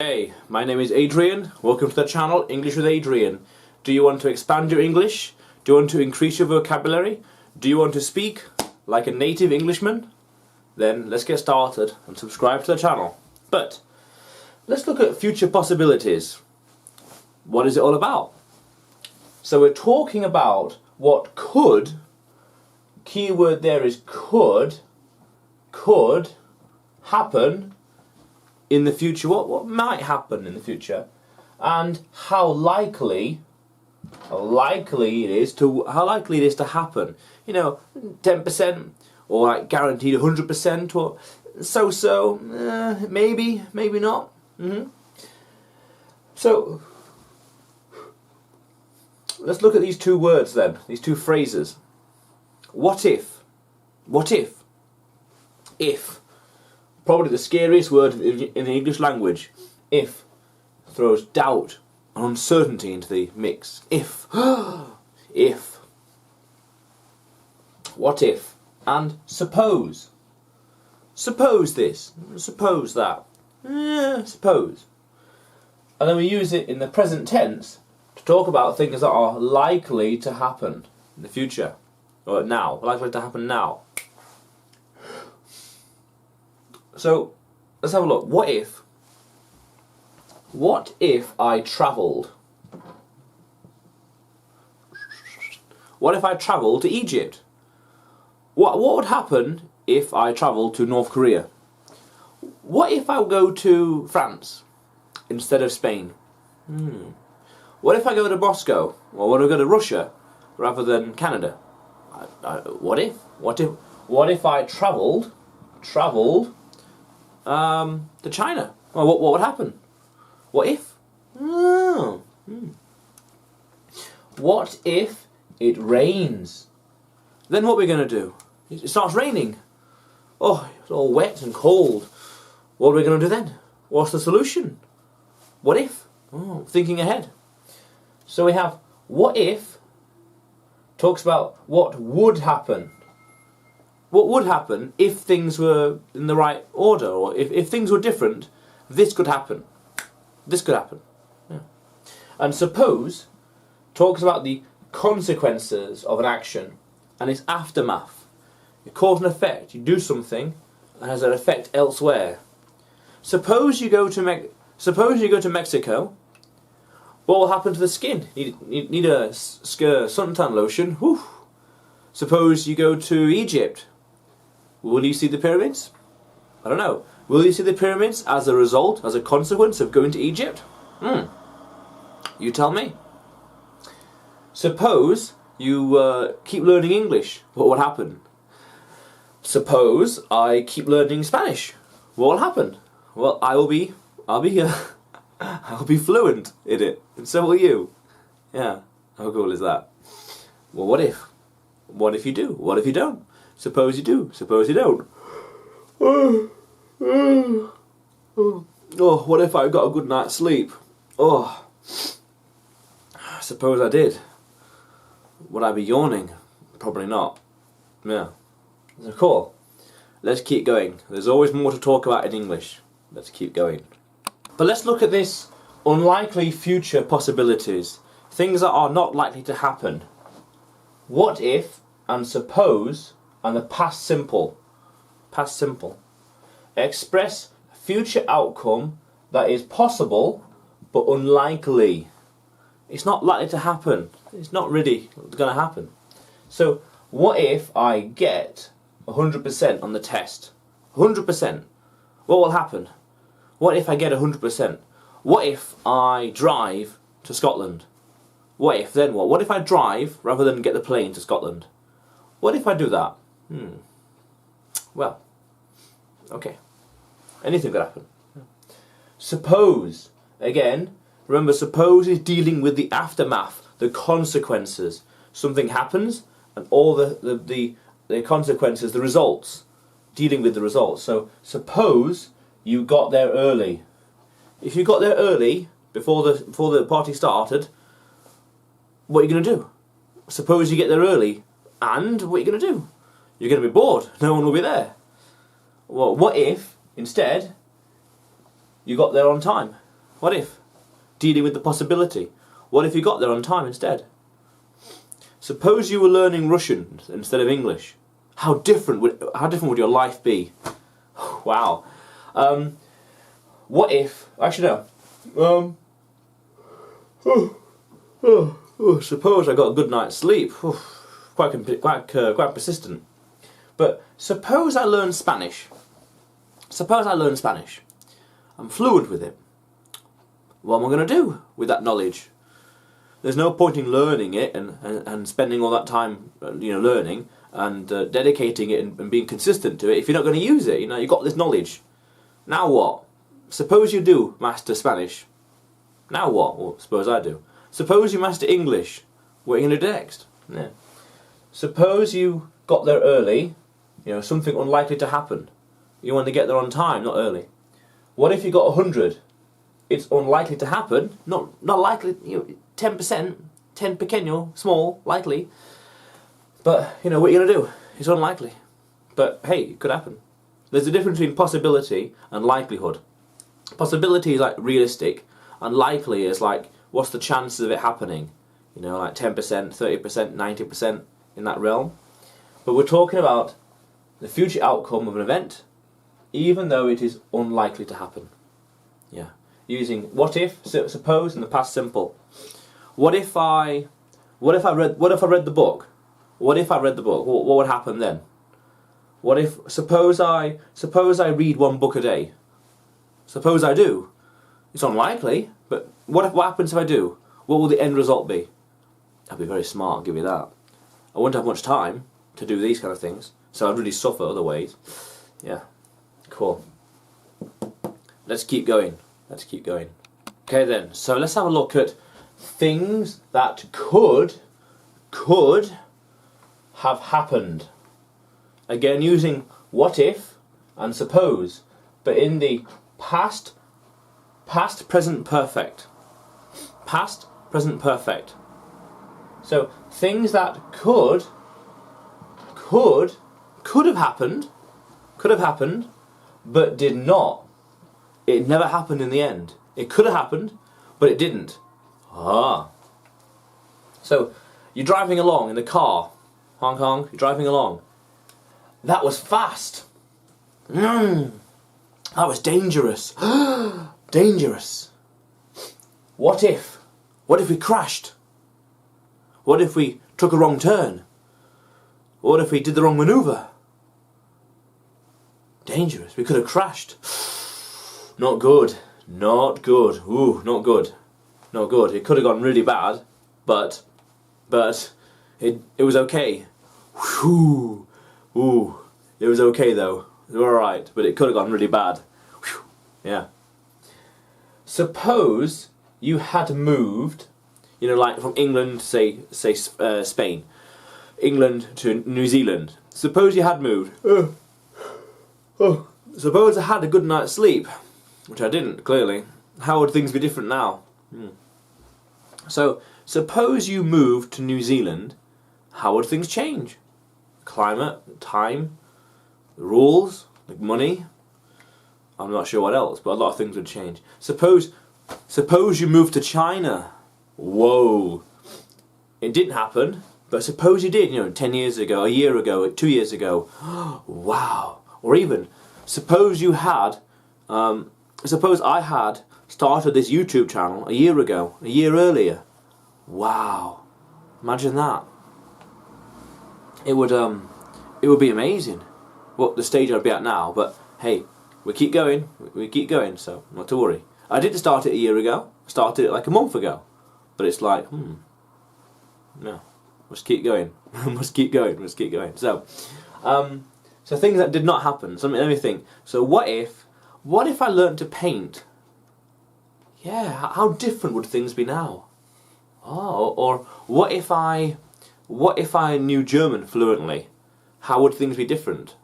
Hey, my name is Adrian. Welcome to the channel English with Adrian. Do you want to expand your English? Do you want to increase your vocabulary? Do you want to speak like a native Englishman? Then let's get started and subscribe to the channel. But let's look at future possibilities. What is it all about? So we're talking about what could, keyword there is could happen in the future. What might happen in the future, and how likely it is to happen. You know, 10%, or like guaranteed 100%, or so, maybe not. So let's look at these two words then, these two phrases. What if? If. Probably the scariest word in the English language. If throws doubt and uncertainty into the mix. If. If. What if? And suppose. Suppose this. Suppose that. Suppose. And then we use it in the present tense to talk about things that are likely to happen in the future. Or now. Likely to happen now. So, let's have a look. What if I travelled? What if I travelled to Egypt? What would happen if I travelled to North Korea? What if I go to France instead of Spain? What if I go to Moscow? Or what if I go to Russia rather than Canada? What if I travelled to China? Well, what would happen? What if? What if it rains? Then what are we going to do? It starts raining. Oh, it's all wet and cold. What are we going to do then? What's the solution? What if? Oh, thinking ahead. So we have what if talks about what would happen. What would happen if things were in the right order, or if things were different, this could happen. This could happen. Yeah. And suppose talks about the consequences of an action and its aftermath. You cause and effect. You do something and has an effect elsewhere. Suppose you go to Mexico. What will happen to the skin? Need a suntan lotion. Whew. Suppose you go to Egypt. Will you see the pyramids? I don't know. Will you see the pyramids as a result, as a consequence of going to Egypt? You tell me. Suppose you keep learning English. What will happen? Suppose I keep learning Spanish. What will happen? Well, I'll be fluent in it, and so will you. Yeah. How cool is that? Well, what if? What if you do? What if you don't? Suppose you do. Suppose you don't. Oh, what if I got a good night's sleep? Oh, suppose I did. Would I be yawning? Probably not. Yeah. So cool. Let's keep going. There's always more to talk about in English. Let's keep going. But let's look at this unlikely future possibilities. Things that are not likely to happen. What if and suppose and the past simple. Past simple. Express future outcome that is possible but unlikely. It's not likely to happen. It's not really going to happen. So, what if I get 100% on the test? 100%. What will happen? What if I get 100%? What if I drive to Scotland? What if, then what? What if I drive rather than get the plane to Scotland? What if I do that? Well, okay. Anything could happen. Suppose, again, remember, suppose is dealing with the aftermath, the consequences. Something happens, and all the consequences, the results, dealing with the results. So, suppose you got there early. If you got there early, before the party started, what are you going to do? Suppose you get there early, and what are you going to do? You're going to be bored. No one will be there. Well, what if, instead, you got there on time? What if? Dealing with the possibility. What if you got there on time instead? Suppose you were learning Russian instead of English. How different would your life be? Wow. What if? Actually, no. Suppose I got a good night's sleep. Quite persistent. But suppose I learn Spanish. Suppose I learn Spanish. I'm fluent with it. What am I going to do with that knowledge? There's no point in learning it and spending all that time, learning and dedicating it and being consistent to it if you're not going to use it. You've got this knowledge. Now what? Suppose you do master Spanish. Now what? Well, suppose I do. Suppose you master English. What are you going to do next? Yeah. Suppose you got there early. Something unlikely to happen. You want to get there on time, not early. What if you got 100? It's unlikely to happen. Not likely. 10%, 10 pequeño, small, likely. But what are you going to do? It's unlikely. But hey, it could happen. There's a difference between possibility and likelihood. Possibility is like realistic, and likely is like what's the chances of it happening? Like 10%, 30%, 90% in that realm. But we're talking about the future outcome of an event, even though it is unlikely to happen. Yeah. Using what if, suppose, and the past simple. What if I read the book? What if I read the book? What would happen then? What if suppose I read one book a day? Suppose I do. It's unlikely, but what happens if I do? What will the end result be? I'd be very smart, I'll give you that. I wouldn't have much time to do these kind of things, so I'd really suffer other ways. Yeah, cool. Let's keep going. Okay then, so let's have a look at things that could have happened. Again, using what if and suppose, but in the past, present, perfect. Past, present, perfect. So things that could have happened, but did not. It never happened in the end. It could have happened, but it didn't. So you're driving along in the car, honk honk. You're driving along. That was fast. That was dangerous. Dangerous. What if? What if we crashed? What if we took a wrong turn? What if we did the wrong maneuver? Dangerous. We could have crashed. Not good. Not good. Ooh, not good. Not good. It could have gone really bad, but it was okay. Whew. Ooh, it was okay though. It was alright, but it could have gone really bad. Whew. Yeah. Suppose you had moved, like from England to say Spain, England to New Zealand. Suppose you had moved. Suppose I had a good night's sleep, which I didn't, clearly. How would things be different now? So, suppose you moved to New Zealand, how would things change? Climate, time, the rules, like money. I'm not sure what else, but a lot of things would change. Suppose you moved to China. Whoa. It didn't happen, but suppose you did, 10 years ago, a year ago, 2 years ago. Wow. Or even, suppose you had, suppose I had started this YouTube channel a year ago, a year earlier. Wow. Imagine that. It would be amazing what the stage I'd be at now, but hey, we keep going, so not to worry. I didn't start it a year ago, I started it like a month ago, but it's like, no, must keep going, must keep going. So things that did not happen, let me think. So what if I learned to paint? Yeah, how different would things be now? Oh, or what if I knew German fluently? How would things be different?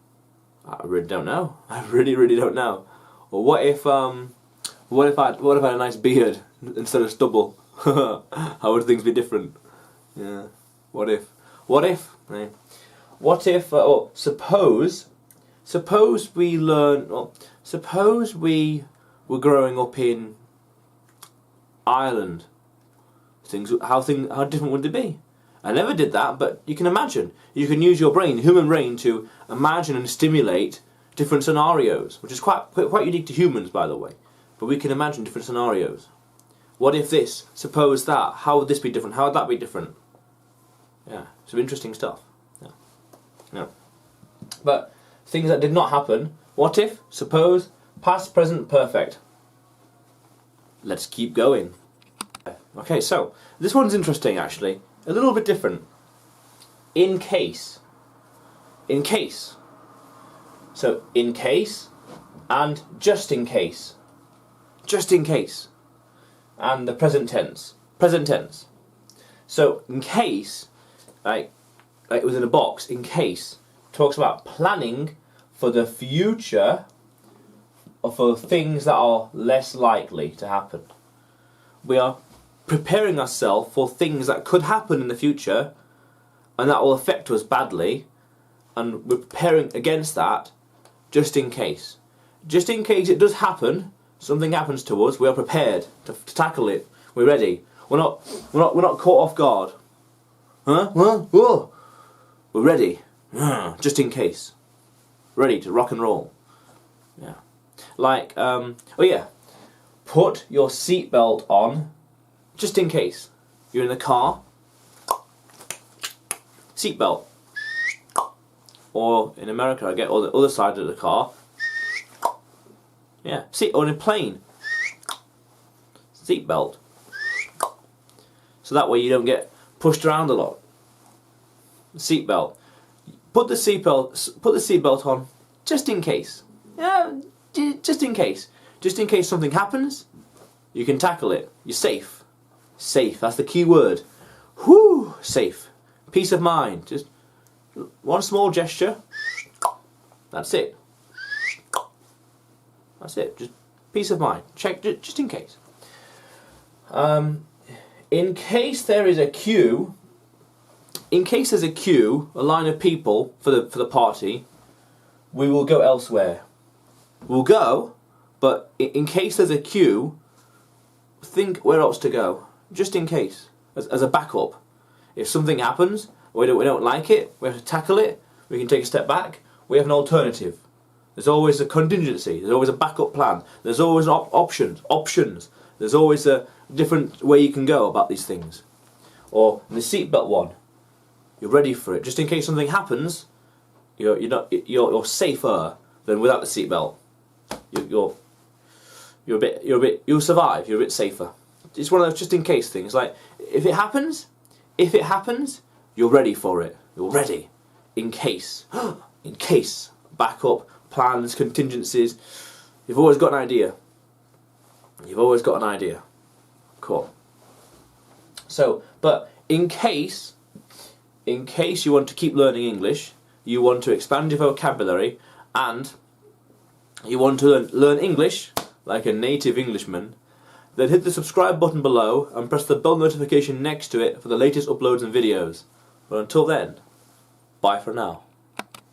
I really don't know. I really don't know. Or what if I had a nice beard instead of stubble? How would things be different? Yeah. What if? Right. What if? Suppose we learn. Suppose we were growing up in Ireland. How different would they be? I never did that, but you can imagine. You can use your brain, human brain, to imagine and stimulate different scenarios, which is quite unique to humans, by the way. But we can imagine different scenarios. What if this? Suppose that. How would this be different? How would that be different? Yeah, some interesting stuff. Yeah. But things that did not happen. What if? Suppose. Past, present, perfect. Let's keep going. Okay, so this one's interesting actually. A little bit different. In case. In case. So, in case and just in case. Just in case. And the present tense. Present tense. So, in case, like it was in a box, in case, talks about planning for the future or for things that are less likely to happen. We are preparing ourselves for things that could happen in the future and that will affect us badly, and we're preparing against that just in case. Just in case it does happen, something happens to us, we are prepared to tackle it. We're ready. We're not caught off guard. Huh? Whoa. We're ready. Just in case. Ready to rock and roll. Yeah. Like, put your seatbelt on just in case. You're in the car. Seatbelt. Or in America, I get on the other side of the car. Yeah. Or in a plane. Seatbelt. So that way you don't get pushed around a lot. Seatbelt. Put the seatbelt on just in case. Yeah, just in case. Just in case something happens, you can tackle it. You're safe. Safe. That's the key word. Whew. Safe. Peace of mind. Just one small gesture. That's it. That's it. Just peace of mind. Check just in case. In case there is a queue. In case there's a queue, a line of people for the party, we will go elsewhere. We'll go, but in case there's a queue, think where else to go, just in case, as a backup. If something happens, we don't like it, we have to tackle it, we can take a step back, we have an alternative. There's always a contingency, there's always a backup plan, there's always options, there's always a different way you can go about these things. Or the seatbelt one, you're ready for it, just in case something happens, you're safer than without the seatbelt. You'll survive. You're a bit safer. It's one of those just in case things. Like if it happens, you're ready for it. You're ready, in case, in case. Backup plans, contingencies. You've always got an idea. You've always got an idea. Cool. So, but in case you want to keep learning English, you want to expand your vocabulary, and you want to learn English like a native Englishman, then hit the subscribe button below and press the bell notification next to it for the latest uploads and videos. But until then, bye for now.